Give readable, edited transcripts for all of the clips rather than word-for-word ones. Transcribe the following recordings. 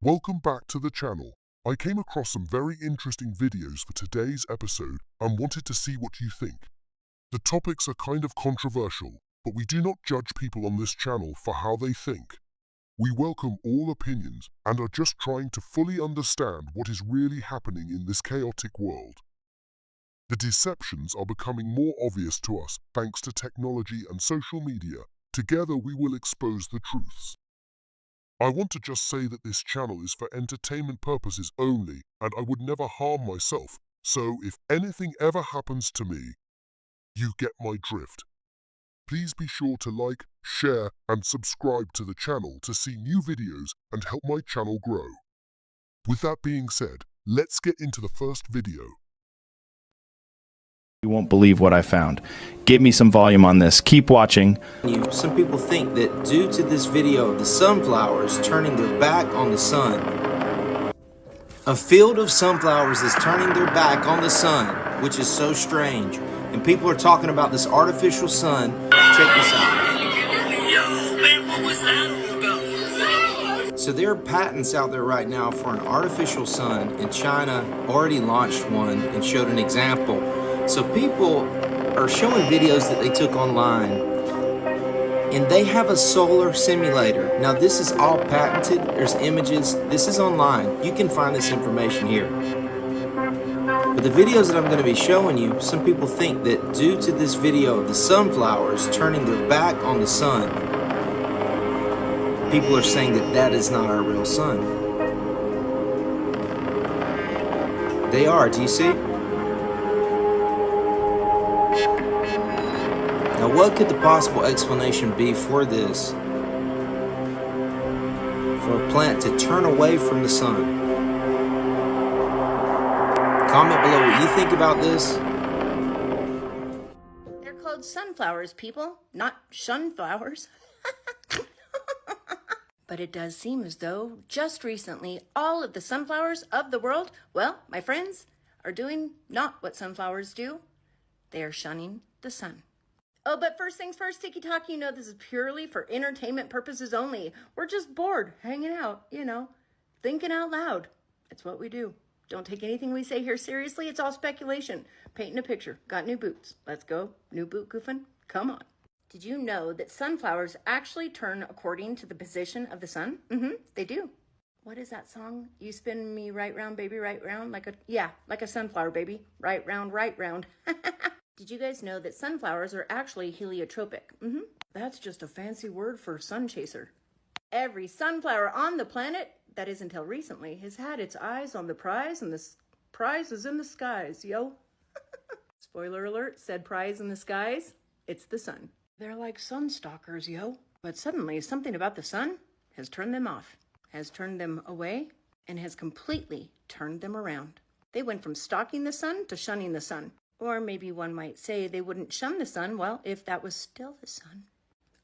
Welcome back to the channel. I came across some very interesting videos for today's episode and wanted to see what you think. The topics are kind of controversial, but we do not judge people on this channel for how they think. We welcome all opinions and are just trying to fully understand what is really happening in this chaotic world. The deceptions are becoming more obvious to us thanks to technology and social media. Together we will expose the truths. I want to just say that this channel is for entertainment purposes only, and I would never harm myself, so if anything ever happens to me, you get my drift. Please be sure to like, share, and subscribe to the channel to see new videos and help my channel grow. With that being said, let's get into the first video. You won't believe what I found. Give me some volume on this. Keep watching. Some people think that due to this video of the sunflowers turning their back on the sun, a field of sunflowers is turning their back on the sun, which is so strange. And people are talking about this artificial sun. Check this out. So there are patents out there right now for an artificial sun, and China already launched one and showed an example. So people are showing videos that they took online, and they have a solar simulator. Now this is all patented. There's images. This is online. You can find this information here. But the videos that I'm going to be showing you, some people think that due to this video of the sunflowers turning their back on the sun, people are saying that that is not our real sun. They are. Do you see? Now, what could the possible explanation be for this? For a plant to turn away from the sun? Comment below what you think about this. They're called sunflowers, people, not shunflowers. But it does seem as though just recently all of the sunflowers of the world, well, my friends, are doing not what sunflowers do. They are shunning the sun. Oh, but first things first, Tiki Talk, you know this is purely for entertainment purposes only. We're just bored, hanging out, thinking out loud. It's what we do. Don't take anything we say here seriously. It's all speculation. Painting a picture. Got new boots. Let's go. New boot goofing. Come on. Did you know that sunflowers actually turn according to the position of the sun? They do. What is that song? You spin me right round, baby, right round. Like a sunflower, baby. Right round, right round. Did you guys know that sunflowers are actually heliotropic? That's just a fancy word for sun chaser. Every sunflower on the planet, that is until recently, has had its eyes on the prize, and the prize is in the skies, yo. Spoiler alert, said prize in the skies, it's the sun. They're like sun stalkers, yo. But suddenly, something about the sun has turned them off, has turned them away, and has completely turned them around. They went from stalking the sun to shunning the sun. Or maybe one might say they wouldn't shun the sun, well, if that was still the sun.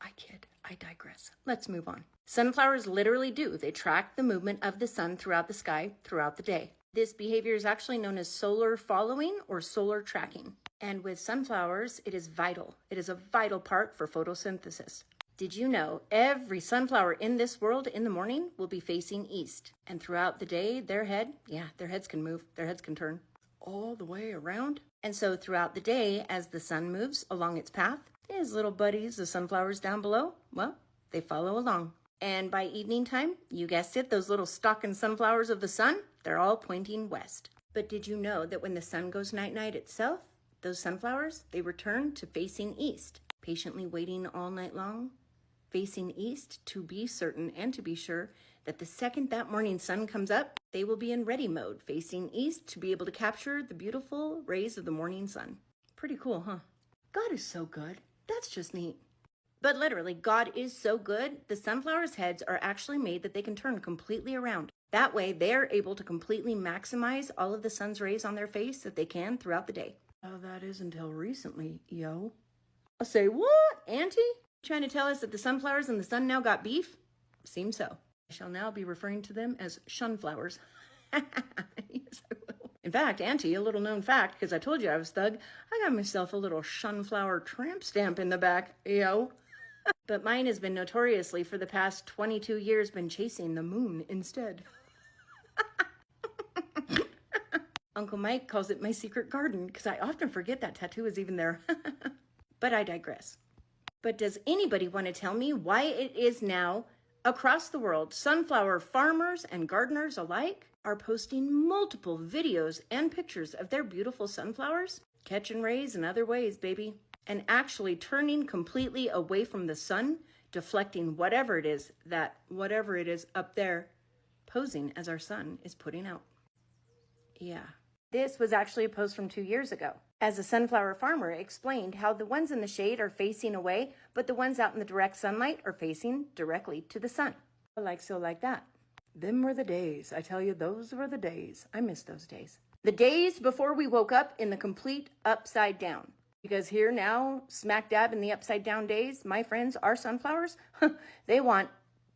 I kid, I digress. Let's move on. Sunflowers literally do. They track the movement of the sun throughout the sky throughout the day. This behavior is actually known as solar following or solar tracking. And with sunflowers, it is vital. It is a vital part for photosynthesis. Did you know every sunflower in this world in the morning will be facing east? And throughout the day, their heads can move, their heads can turn all the way around. And so throughout the day, as the sun moves along its path, his little buddies, the sunflowers down below, well, they follow along. And by evening time, you guessed it, those little stalking sunflowers of the sun, they're all pointing west. But did you know that when the sun goes night-night itself, those sunflowers, they return to facing east, patiently waiting all night long, facing east to be certain and to be sure that the second that morning sun comes up, they will be in ready mode, facing east to be able to capture the beautiful rays of the morning sun. Pretty cool, huh? God is so good. That's just neat. But literally, God is so good, the sunflowers' heads are actually made that they can turn completely around. That way, they're able to completely maximize all of the sun's rays on their face that they can throughout the day. Oh, that is until recently, yo. I'll say, what, Auntie? Trying to tell us that the sunflowers and the sun now got beef? Seems so. I shall now be referring to them as shunflowers. Yes, I will. In fact, Auntie, a little known fact, because I told you I was thug, I got myself a little shunflower tramp stamp in the back, yo. But mine has been notoriously for the past 22 years been chasing the moon instead. Uncle Mike calls it my secret garden because I often forget that tattoo is even there. But I digress. But does anybody want to tell me why it is now across the world, sunflower farmers and gardeners alike are posting multiple videos and pictures of their beautiful sunflowers, catching rays in other ways, baby, and actually turning completely away from the sun, deflecting whatever it is up there, posing as our sun is putting out. Yeah. This was actually a post from 2 years ago, as a sunflower farmer explained how the ones in the shade are facing away, but the ones out in the direct sunlight are facing directly to the sun. Like so, like that. Them were the days. I tell you, those were the days. I miss those days. The days before we woke up in the complete upside down. Because here now, smack dab in the upside down days, my friends, our sunflowers, they want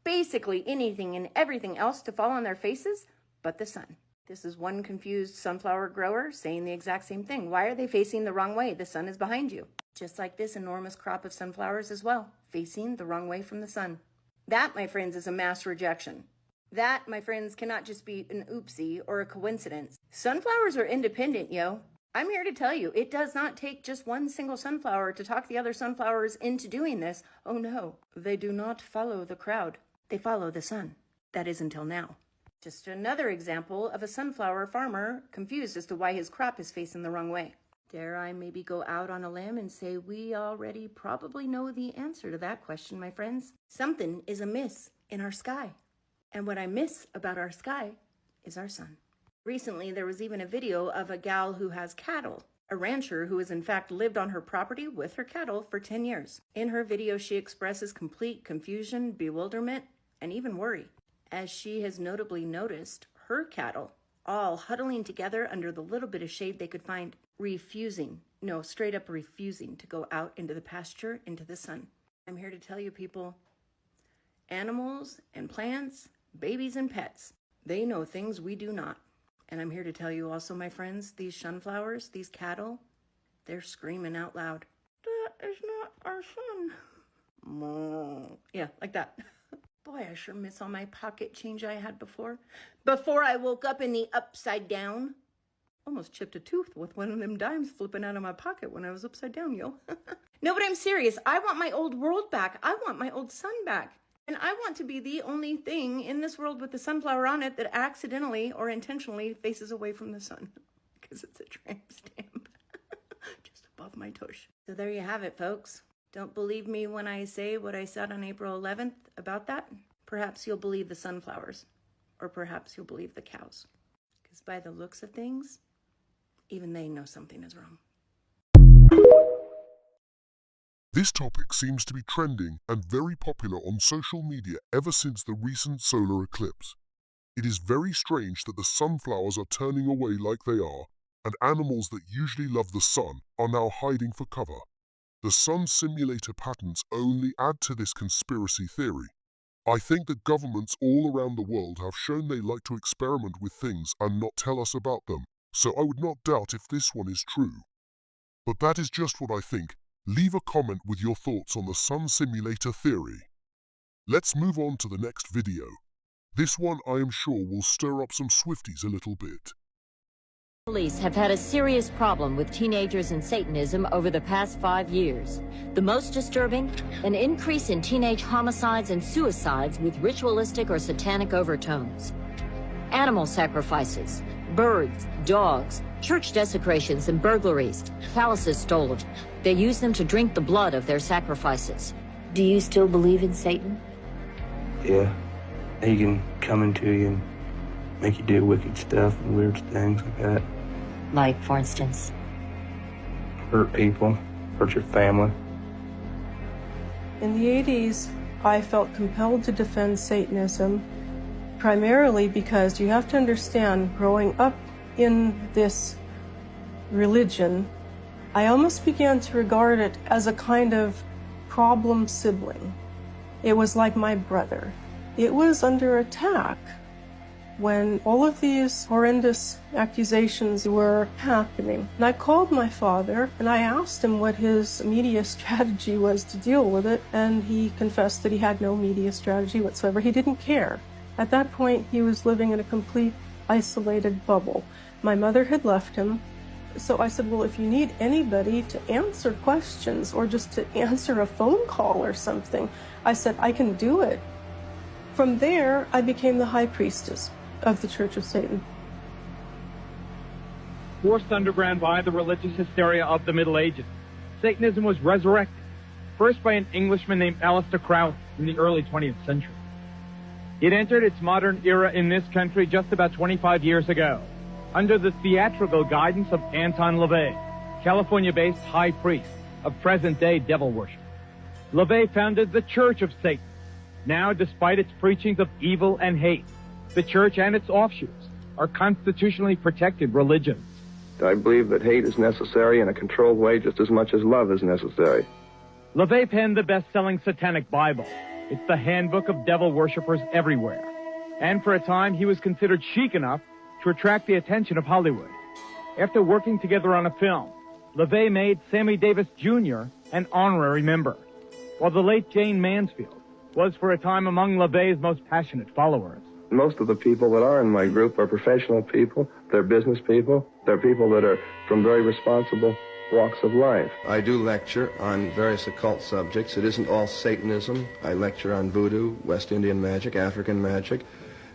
basically anything and everything else to fall on their faces but the sun. This is one confused sunflower grower saying the exact same thing. Why are they facing the wrong way? The sun is behind you. Just like this enormous crop of sunflowers as well, facing the wrong way from the sun. That, my friends, is a mass rejection. That, my friends, cannot just be an oopsie or a coincidence. Sunflowers are independent, yo. I'm here to tell you, it does not take just one single sunflower to talk the other sunflowers into doing this. Oh no, they do not follow the crowd. They follow the sun. That is until now. Just another example of a sunflower farmer confused as to why his crop is facing the wrong way. Dare I maybe go out on a limb and say we already probably know the answer to that question, my friends? Something is amiss in our sky. And what I miss about our sky is our sun. Recently, there was even a video of a gal who has cattle, a rancher who has in fact lived on her property with her cattle for 10 years. In her video, she expresses complete confusion, bewilderment, and even worry, as she has notably noticed her cattle all huddling together under the little bit of shade they could find, straight up refusing to go out into the pasture, into the sun. I'm here to tell you, people, animals and plants, babies and pets, they know things we do not. And I'm here to tell you also, my friends, these sunflowers, these cattle, they're screaming out loud, "That is not our sun." Moo. Yeah, like that. Boy, I sure miss all my pocket change I had before I woke up in the upside down. Almost chipped a tooth with one of them dimes flipping out of my pocket when I was upside down, yo. No, but I'm serious. I want my old world back. I want my old sun back. And I want to be the only thing in this world with the sunflower on it that accidentally or intentionally faces away from the sun. Because it's a tramp stamp. Just above my tush. So there you have it, folks. Don't believe me when I say what I said on April 11th about that? Perhaps you'll believe the sunflowers. Or perhaps you'll believe the cows. Because by the looks of things, even they know something is wrong. This topic seems to be trending and very popular on social media ever since the recent solar eclipse. It is very strange that the sunflowers are turning away like they are, and animals that usually love the sun are now hiding for cover. The sun simulator patterns only add to this conspiracy theory. I think that governments all around the world have shown they like to experiment with things and not tell us about them, so I would not doubt if this one is true. But that is just what I think. Leave a comment with your thoughts on the sun simulator theory. Let's move on to the next video. This one I am sure will stir up some Swifties a little bit. Police have had a serious problem with teenagers and Satanism over the past 5 years. The most disturbing, an increase in teenage homicides and suicides with ritualistic or satanic overtones. Animal sacrifices, birds, dogs, church desecrations and burglaries, palaces stolen. They use them to drink the blood of their sacrifices. Do you still believe in Satan? Yeah. He can come into you and make you do wicked stuff and weird things like that. Like, for instance? Hurt people, hurt your family. In the 80s, I felt compelled to defend Satanism, primarily because you have to understand, growing up in this religion, I almost began to regard it as a kind of problem sibling. It was like my brother. It was under attack when all of these horrendous accusations were happening. And I called my father and I asked him what his media strategy was to deal with it, and he confessed that he had no media strategy whatsoever. He didn't care. At that point, he was living in a complete isolated bubble. My mother had left him. So I said, well, if you need anybody to answer questions or just to answer a phone call or something, I said, I can do it. From there, I became the high priestess of the Church of Satan. Forced underground by the religious hysteria of the Middle Ages, Satanism was resurrected, first by an Englishman named Aleister Crowley in the early 20th century. It entered its modern era in this country just about 25 years ago, under the theatrical guidance of Anton LaVey, California-based high priest of present-day devil worship. LaVey founded the Church of Satan. Now, despite its preachings of evil and hate, the church and its offshoots are constitutionally protected religions. I believe that hate is necessary in a controlled way just as much as love is necessary. LaVey penned the best-selling Satanic Bible. It's the handbook of devil worshippers everywhere. And for a time, he was considered chic enough to attract the attention of Hollywood. After working together on a film, LaVey made Sammy Davis Jr. an honorary member, while the late Jane Mansfield was for a time among LaVey's most passionate followers. Most of the people that are in my group are professional people, they're business people, they're people that are from very responsible walks of life. I do lecture on various occult subjects. It isn't all Satanism. I lecture on voodoo, West Indian magic, African magic,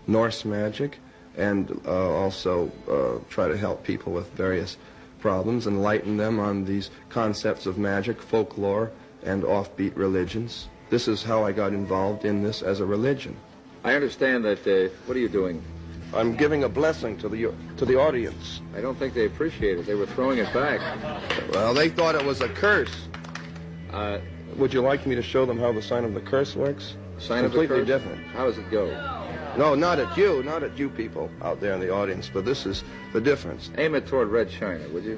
Norse magic, and also try to help people with various problems, enlighten them on these concepts of magic, folklore, and offbeat religions. This is how I got involved in this as a religion. I understand that, what are you doing? I'm giving a blessing to the audience. I don't think they appreciate it. They were throwing it back. Well, they thought it was a curse. Would you like me to show them how the sign of the curse works? Sign of the curse? Completely different. How does it go? No, not at you people out there in the audience, but this is the difference. Aim it toward Red China, would you?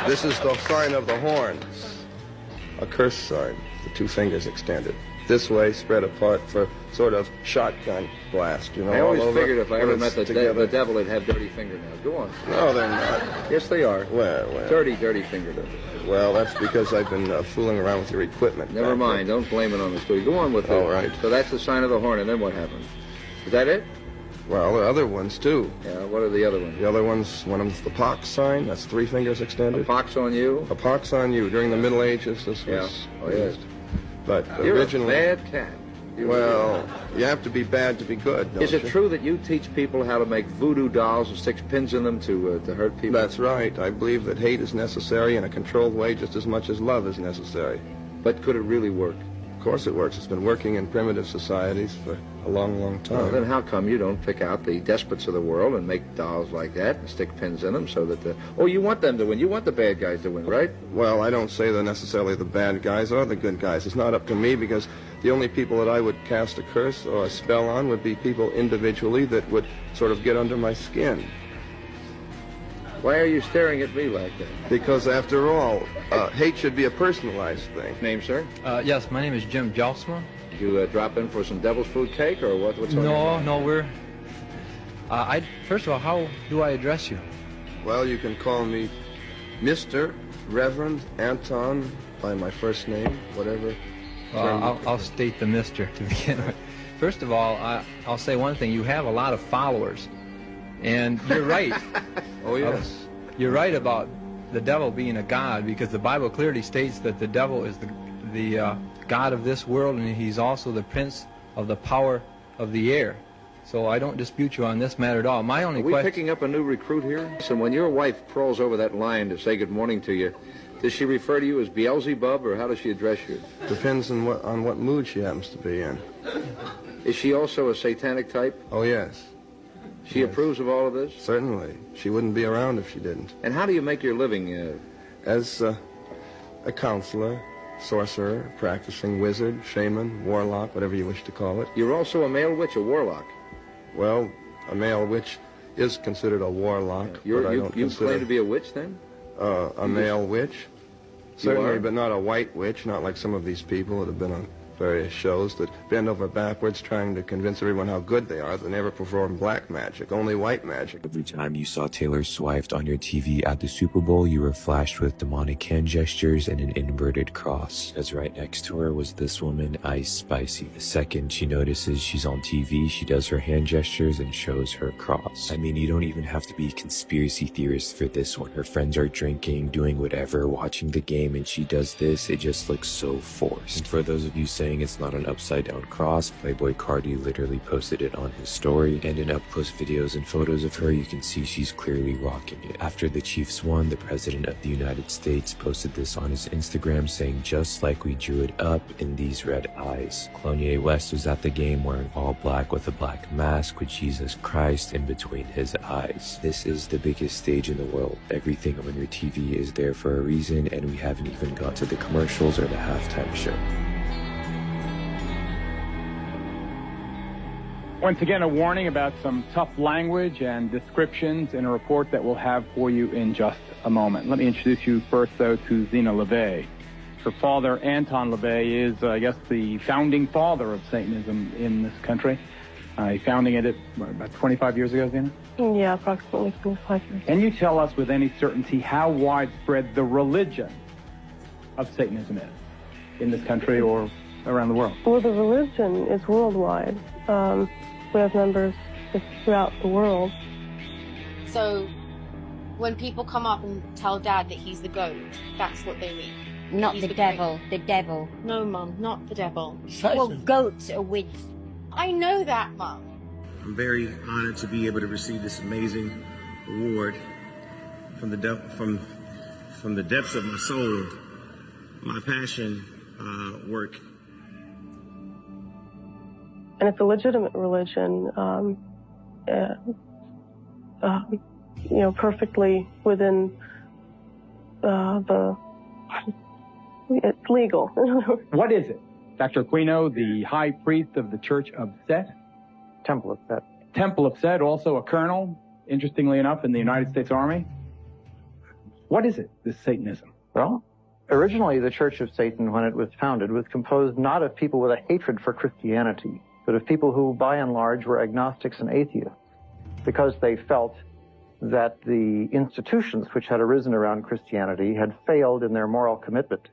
This is the sign of the horns. A curse sign, the two fingers extended. This way, spread apart for sort of shotgun blast, you know. I always all over, figured if I ever met the devil, he'd have dirty fingernails. Go on. No, they're not. Yes, they are. Well. Dirty fingernails. Well, that's because I've been fooling around with your equipment. Never mind. Don't blame it on the studio. Go on with it. All right. So that's the sign of the horn, and then what happens? Is that it? Well, the other ones, too. Yeah, what are the other ones? The other ones, one of them's the pox sign. That's 3 fingers extended. A pox on you? A pox on you. During the Middle Ages, this was... Yeah. Oh, yes. But You're originally... a bad cat. Well, you have to be bad to be good, don't you? Is it true that you teach people how to make voodoo dolls and stick pins in them to hurt people? That's right. I believe that hate is necessary in a controlled way just as much as love is necessary. But could it really work? Of course it works. It's been working in primitive societies for a long, long time. Well, then how come you don't pick out the despots of the world and make dolls like that and stick pins in them so that the... Oh, you want them to win. You want the bad guys to win, right? Well, I don't say they're necessarily the bad guys or the good guys. It's not up to me because the only people that I would cast a curse or a spell on would be people individually that would sort of get under my skin. Why are you staring at me like that? Because after all, hate should be a personalized thing. Name, sir? Yes, my name is Jim Jelsma. You drop in for some devil's food cake or what? What's on your mind? No, we're... first of all, how do I address you? Well, you can call me Mr. Reverend Anton by my first name, whatever. I'll state the Mr. to begin with. First of all, I'll say one thing. You have a lot of followers. And you're right. Oh, yes. You're right about the devil being a god, because the Bible clearly states that the devil is the god of this world, and he's also the prince of the power of the air. So I don't dispute you on this matter at all. My only question... Are we picking up a new recruit here? So when your wife crawls over that line to say good morning to you, does she refer to you as Beelzebub, or how does she address you? Depends on what mood she happens to be in. Is she also a satanic type? Oh, yes. She approves of all of this? Certainly. She wouldn't be around if she didn't. And how do you make your living? As a counselor, sorcerer, practicing wizard, shaman, warlock, whatever you wish to call it. You're also a male witch, a warlock? Well, a male witch is considered a warlock. You claim to be a witch, then? A male witch? Certainly, but not a white witch, not like some of these people that have been various shows that bend over backwards trying to convince everyone how good they are. They never perform black magic, only white magic. Every time you saw Taylor Swift on your TV at the Super Bowl, you were flashed with demonic hand gestures and an inverted cross. As right next to her was this woman, Ice Spicy. The second she notices she's on TV, she does her hand gestures and shows her cross. I mean, you don't even have to be a conspiracy theorist for this one. Her friends are drinking, doing whatever, watching the game, and she does this. It just looks so forced. And for those of you saying it's not an upside down cross, Playboy Cardi literally posted it on his story, and in up close videos and photos of her, you can see she's clearly rocking it. After the Chiefs won, the President of the United States posted this on his Instagram saying, "Just like we drew it up in these red eyes." Kanye West was at the game wearing all black with a black mask with Jesus Christ in between his eyes. This is the biggest stage in the world. Everything on your TV is there for a reason, and we haven't even got to the commercials or the halftime show. Once again, a warning about some tough language and descriptions in a report that we'll have for you in just a moment. Let me introduce you first, though, to Zena LaVey. Her father, Anton LaVey, is, I guess, the founding father of Satanism in this country. He founding it about 25 years ago, Zena? Yeah, approximately 25 years. Can you tell us with any certainty how widespread the religion of Satanism is in this country or around the world? Well, the religion is worldwide. We have members throughout the world. So when people come up and tell Dad that he's the goat, that's what they mean. Not He's the devil, the devil. No, Mum, not the devil. Well, goats are with... I know that, Mum. I'm very honored to be able to receive this amazing award from the depths of my soul. My passion, work. And it's a legitimate religion, perfectly within it's legal. What is it? Dr. Aquino, the high priest of the Church of Set? Temple of Set. Temple of Set, also a colonel, interestingly enough, in the United States Army. What is it, this Satanism? Well, originally the Church of Satan, when it was founded, was composed not of people with a hatred for Christianity, but of people who, by and large, were agnostics and atheists, because they felt that the institutions which had arisen around Christianity had failed in their moral commitment.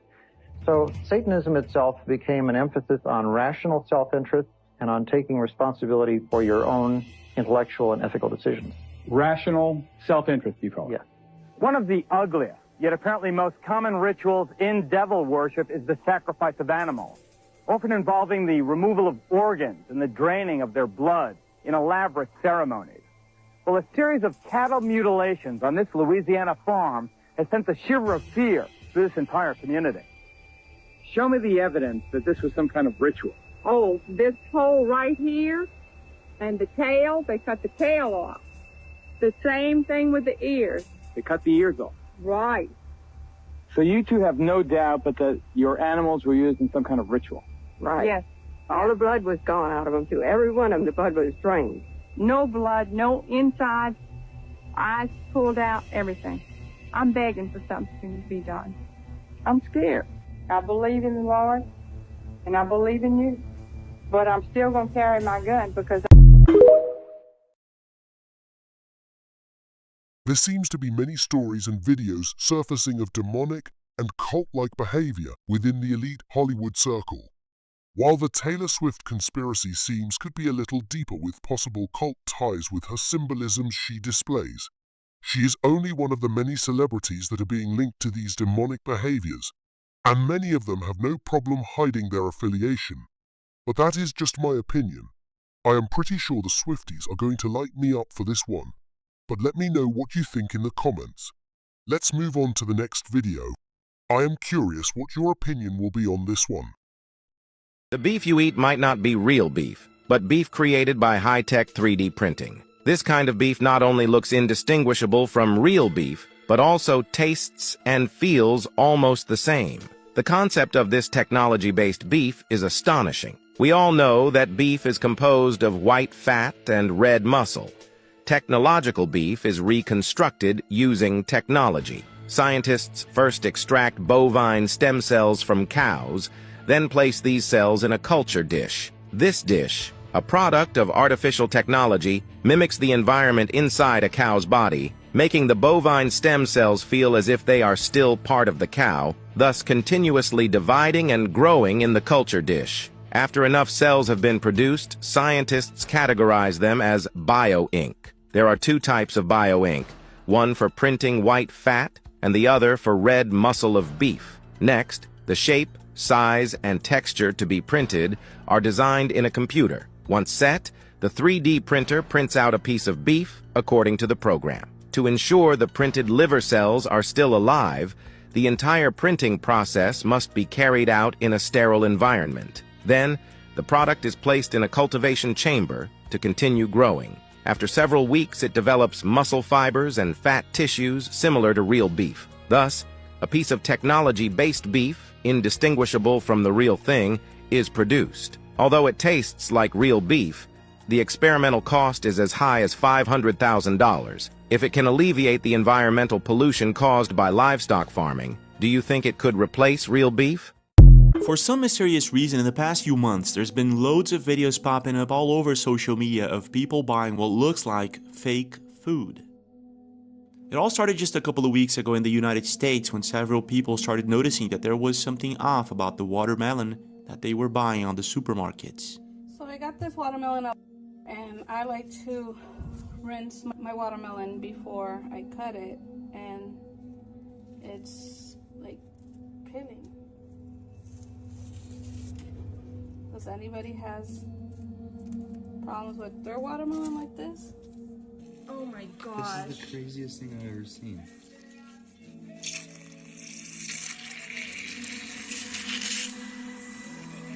So Satanism itself became an emphasis on rational self-interest and on taking responsibility for your own intellectual and ethical decisions. Rational self-interest, you call it? Yes. One of the ugliest, yet apparently most common rituals in devil worship is the sacrifice of animals, often involving the removal of organs and the draining of their blood in elaborate ceremonies. Well, a series of cattle mutilations on this Louisiana farm has sent a shiver of fear through this entire community. Show me the evidence that this was some kind of ritual. Oh, this hole right here and the tail, they cut the tail off. The same thing with the ears. They cut the ears off. Right. So you two have no doubt but that your animals were used in some kind of ritual. Right. Yes. All the blood was gone out of them, too. Every one of them, the blood was drained. No blood, no inside, eyes pulled out, everything. I'm begging for something to be done. I'm scared. I believe in the Lord, and I believe in you, but I'm still going to carry my gun because... There seems to be many stories and videos surfacing of demonic and cult-like behavior within the elite Hollywood circle. While the Taylor Swift conspiracy seems could be a little deeper with possible cult ties with her symbolisms she displays, she is only one of the many celebrities that are being linked to these demonic behaviors, and many of them have no problem hiding their affiliation. But that is just my opinion. I am pretty sure the Swifties are going to light me up for this one. But let me know what you think in the comments. Let's move on to the next video. I am curious what your opinion will be on this one. The beef you eat might not be real beef, but beef created by high-tech 3D printing. This kind of beef not only looks indistinguishable from real beef, but also tastes and feels almost the same. The concept of this technology-based beef is astonishing. We all know that beef is composed of white fat and red muscle. Technological beef is reconstructed using technology. Scientists first extract bovine stem cells from cows, Then place these cells in a culture dish. This dish, a product of artificial technology, mimics the environment inside a cow's body, making the bovine stem cells feel as if they are still part of the cow, thus continuously dividing and growing in the culture dish. After enough cells have been produced, scientists categorize them as bio-ink. There are two types of bio-ink, one for printing white fat and the other for red muscle of beef. Next, the shape, size, and texture to be printed are designed in a computer. Once set, the 3D printer prints out a piece of beef according to the program. To ensure the printed liver cells are still alive, the entire printing process must be carried out in a sterile environment. Then, the product is placed in a cultivation chamber to continue growing. After several weeks, it develops muscle fibers and fat tissues similar to real beef. Thus, a piece of technology-based beef, indistinguishable from the real thing, is produced. Although it tastes like real beef, the experimental cost is as high as $500,000. If it can alleviate the environmental pollution caused by livestock farming, do you think it could replace real beef? For some mysterious reason, in the past few months, there's been loads of videos popping up all over social media of people buying what looks like fake food. It all started just a couple of weeks ago in the United States when several people started noticing that there was something off about the watermelon that they were buying on the supermarkets. So I got this watermelon up, and I like to rinse my watermelon before I cut it, and it's like peeling. Does anybody has problems with their watermelon like this? Oh my gosh. This is the craziest thing I've ever seen.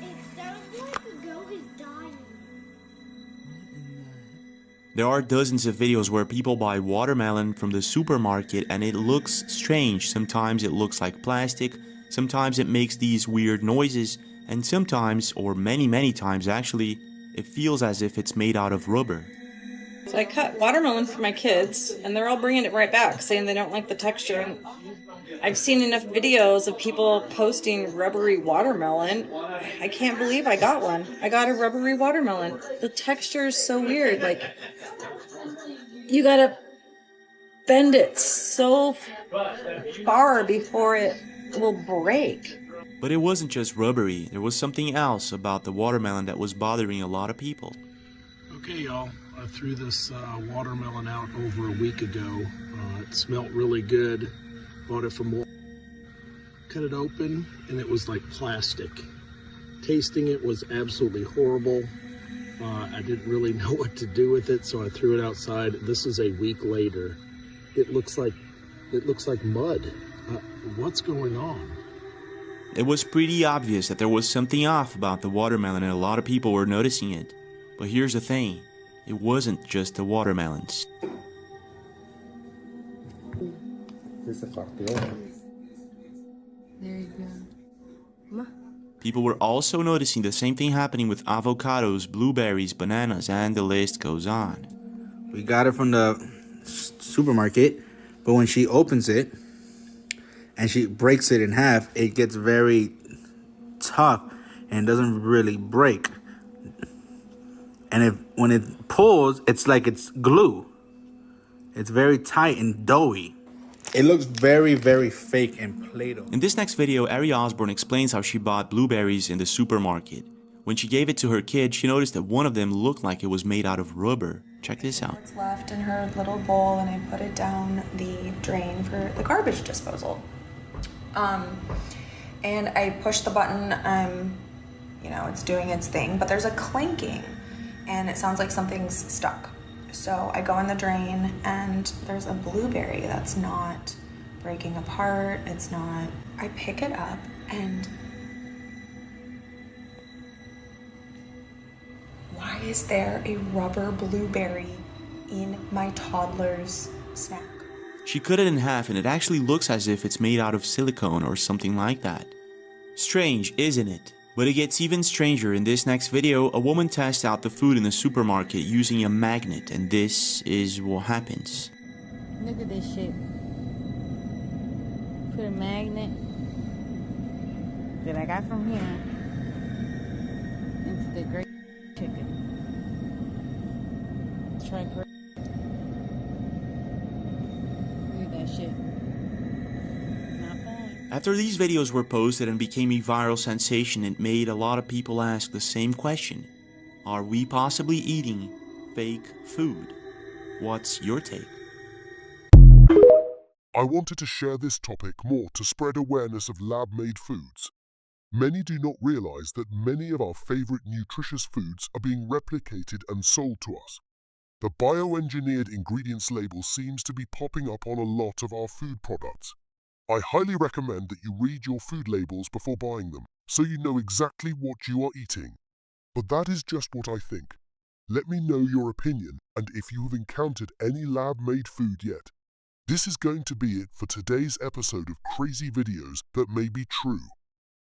It sounds like the goat is dying. There are dozens of videos where people buy watermelon from the supermarket and it looks strange. Sometimes it looks like plastic, sometimes it makes these weird noises, and sometimes, or many times actually, it feels as if it's made out of rubber. So I cut watermelon for my kids, and they're all bringing it right back, saying they don't like the texture. And I've seen enough videos of people posting rubbery watermelon. I can't believe I got one. I got a rubbery watermelon. The texture is so weird. Like, you gotta bend it so far before it will break. But it wasn't just rubbery. There was something else about the watermelon that was bothering a lot of people. Okay, y'all. I threw this watermelon out over a week ago. It smelled really good. Bought it from Walmart. Cut it open, and it was like plastic. Tasting it was absolutely horrible. I didn't really know what to do with it, so I threw it outside. This is a week later. It looks like mud. What's going on? It was pretty obvious that there was something off about the watermelon and a lot of people were noticing it. But here's the thing, it wasn't just the watermelons. There you go. People were also noticing the same thing happening with avocados, blueberries, bananas, and the list goes on. We got it from the supermarket, but when she opens it, and she breaks it in half, it gets very tough and doesn't really break. And when it pulls, it's like it's glue. It's very tight and doughy. It looks very fake and Play-Doh. In this next video, Ari Osborne explains how she bought blueberries in the supermarket. When she gave it to her kid, she noticed that one of them looked like it was made out of rubber. Check this out. It's left in her little bowl, and I put it down the drain for the garbage disposal. And I push the button, you know, it's doing its thing, but there's a clanking and it sounds like something's stuck. So I go in the drain and there's a blueberry that's not breaking apart. It's not, I pick it up and why is there a rubber blueberry in my toddler's snack? She cut it in half and it actually looks as if it's made out of silicone or something like that. Strange, isn't it? But it gets even stranger. In this next video, a woman tests out the food in the supermarket using a magnet, and this is what happens. Look at this shit. Put a magnet that I got from here the great chicken. Try and correct. Look at that shit. Not fine. After these videos were posted and became a viral sensation, it made a lot of people ask the same question. Are we possibly eating fake food? What's your take? I wanted to share this topic more to spread awareness of lab-made foods. Many do not realize that many of our favorite nutritious foods are being replicated and sold to us. The bioengineered ingredients label seems to be popping up on a lot of our food products. I highly recommend that you read your food labels before buying them, so you know exactly what you are eating. But that is just what I think. Let me know your opinion and if you have encountered any lab-made food yet. This is going to be it for today's episode of Crazy Videos That May Be True.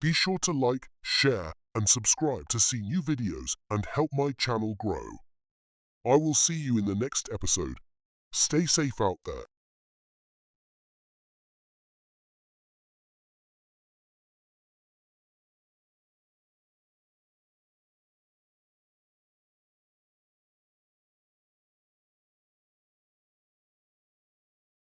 Be sure to like, share, and subscribe to see new videos and help my channel grow. I will see you in the next episode. Stay safe out there.